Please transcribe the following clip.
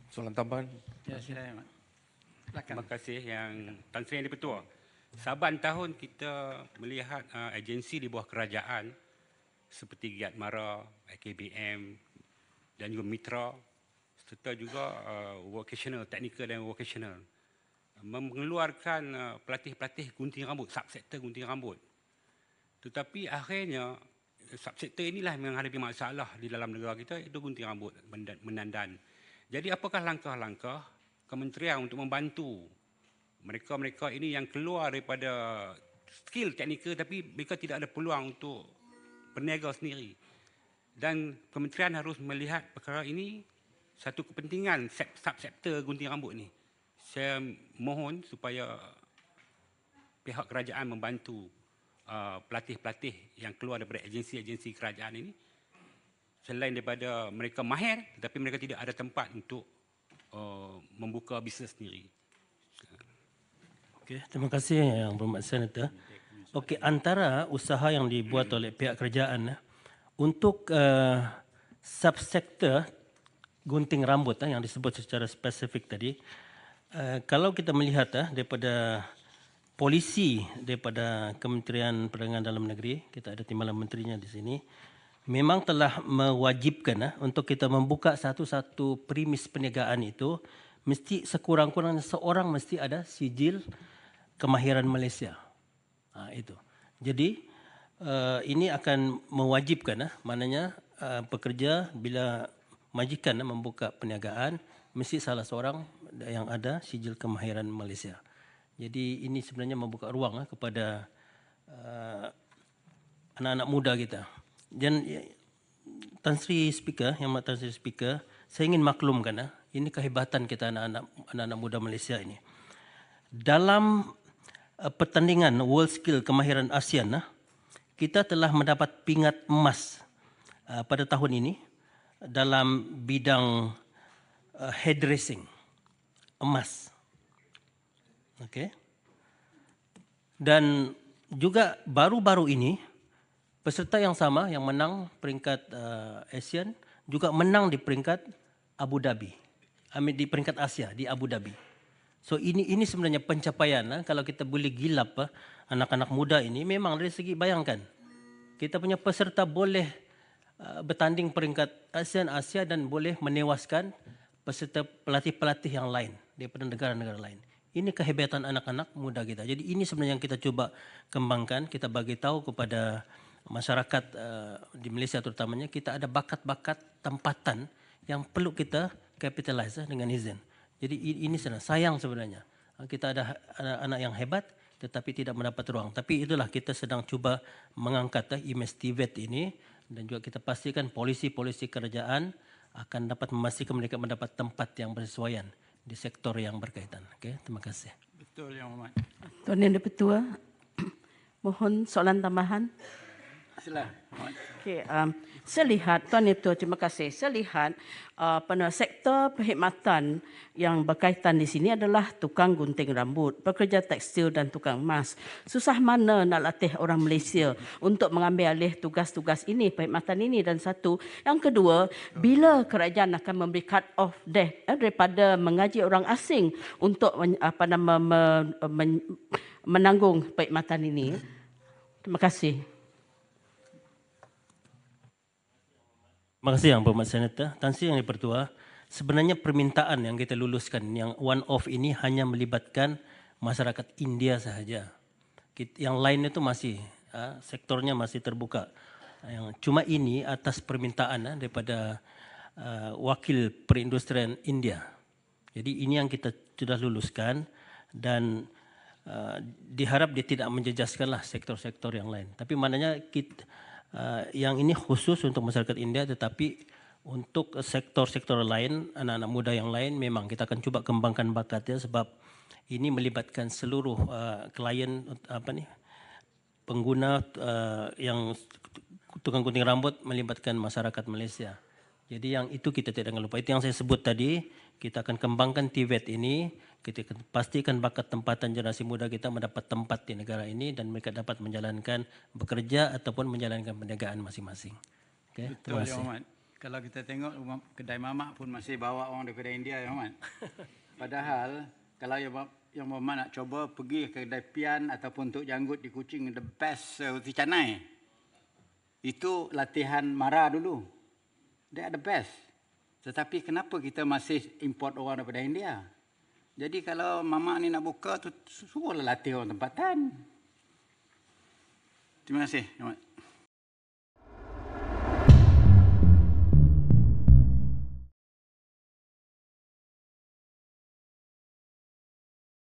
Soalan tambahan. Ya, silakan. Terima kasih yang Tan Sri Yang Di-Pertua. Saban tahun kita melihat agensi di bawah kerajaan seperti Giat Mara, IKBM dan juga Mitra serta juga vocational, technical dan vocational mengeluarkan pelatih-pelatih gunting rambut, subsektor gunting rambut. Tetapi akhirnya subsektor inilah yang menghadapi masalah di dalam negara kita, itu gunting rambut, menandan. Jadi apakah langkah-langkah kementerian untuk membantu mereka-mereka ini yang keluar daripada skill teknikal tapi mereka tidak ada peluang untuk berniaga sendiri. Dan kementerian harus melihat perkara ini satu kepentingan subsektor gunting rambut ni. Saya mohon supaya pihak kerajaan membantu pelatih-pelatih yang keluar daripada agensi-agensi kerajaan ini. Selain daripada mereka mahir, tetapi mereka tidak ada tempat untuk membuka bisnes sendiri. Okey, terima kasih Yang Berhormat Senator. Okey, antara usaha yang dibuat oleh pihak kerajaan untuk subsektor gunting rambut yang disebut secara spesifik tadi, kalau kita melihat daripada polisi daripada Kementerian Perdagangan Dalam Negeri, kita ada timbalan menterinya di sini, memang telah mewajibkan untuk kita membuka satu-satu premis perniagaan itu mesti sekurang-kurangnya seorang mesti ada sijil kemahiran Malaysia. Itu. Jadi ini akan mewajibkan, maknanya pekerja bila majikan membuka perniagaan mesti salah seorang yang ada sijil kemahiran Malaysia. Jadi ini sebenarnya membuka ruang kepada anak-anak muda kita. Dan Tan Sri Speaker, Yang Tan Sri Speaker, saya ingin maklumkan ini kehebatan kita anak-anak muda Malaysia ini. Dalam pertandingan World Skill Kemahiran ASEAN, kita telah mendapat pingat emas pada tahun ini dalam bidang hairdressing, emas. Okey. Dan juga baru-baru ini peserta yang sama yang menang peringkat ASEAN juga menang di peringkat Abu Dhabi. Di peringkat Asia di Abu Dhabi. So ini sebenarnya pencapaian kalau kita boleh gilap anak-anak muda ini, memang dari segi bayangkan kita punya peserta boleh bertanding peringkat ASEAN Asia dan boleh menewaskan peserta pelatih-pelatih yang lain daripada negara-negara lain. Ini kehebatan anak-anak muda kita. Jadi ini sebenarnya yang kita cuba kembangkan, kita bagi tahu kepada masyarakat di Malaysia terutamanya, kita ada bakat-bakat tempatan yang perlu kita capitalize dengan izin. Jadi ini sayang sebenarnya. Kita ada anak-anak yang hebat tetapi tidak mendapat ruang. Tapi itulah kita sedang cuba mengangkat imej TVET ini dan juga kita pastikan polisi-polisi kerajaan akan dapat memastikan mereka mendapat tempat yang bersesuaian di sektor yang berkaitan. Okey, terima kasih. Betul Yang Berhormat. Tuan Yang Di-Pertua, mohon soalan tambahan. Silakan. Okey, saya lihat Tuan Yang Di-Pertua, terima kasih. Saya lihat sektor perkhidmatan yang berkaitan di sini adalah tukang gunting rambut, pekerja tekstil dan tukang emas. Susah mana nak latih orang Malaysia untuk mengambil alih tugas-tugas ini, perkhidmatan ini. Dan satu, yang kedua, bila kerajaan akan memberi cut off daripada mengaji orang asing untuk menanggung perkhidmatan ini. Terima kasih. Terima kasih Yang Berhormat Senator. Tan Sri Yang Di-Pertua, sebenarnya permintaan yang kita luluskan yang one off ini hanya melibatkan masyarakat India sahaja. Yang lain itu masih sektornya masih terbuka. Cuma ini atas permintaan daripada wakil perindustrian India. Jadi ini yang kita sudah luluskan dan diharap dia tidak menjejaskanlah sektor-sektor yang lain. Tapi maknanya yang ini khusus untuk masyarakat India, tetapi untuk sektor-sektor lain, anak-anak muda yang lain, memang kita akan cuba kembangkan bakatnya sebab ini melibatkan seluruh klien pengguna yang tukang gunting rambut melibatkan masyarakat Malaysia. Jadi yang itu kita tidak lupa. Itu yang saya sebut tadi, kita akan kembangkan TVET ini, kita akan pastikan bakat tempatan generasi muda kita mendapat tempat di negara ini dan mereka dapat menjalankan bekerja ataupun menjalankan perniagaan masing-masing. Okay, terima kasih. Kalau kita tengok kedai mamak pun masih bawa orang daripada India, ya, Muhammad. Padahal kalau yang Muhammad nak cuba pergi ke kedai pian ataupun Tok Janggut di Kuching, the best roti canai. Itu latihan mara dulu. They are the best. Tetapi kenapa kita masih import orang daripada India? Jadi kalau mamak ni nak buka tu, suruhlah latih orang tempatan. Terima kasih, Muhammad.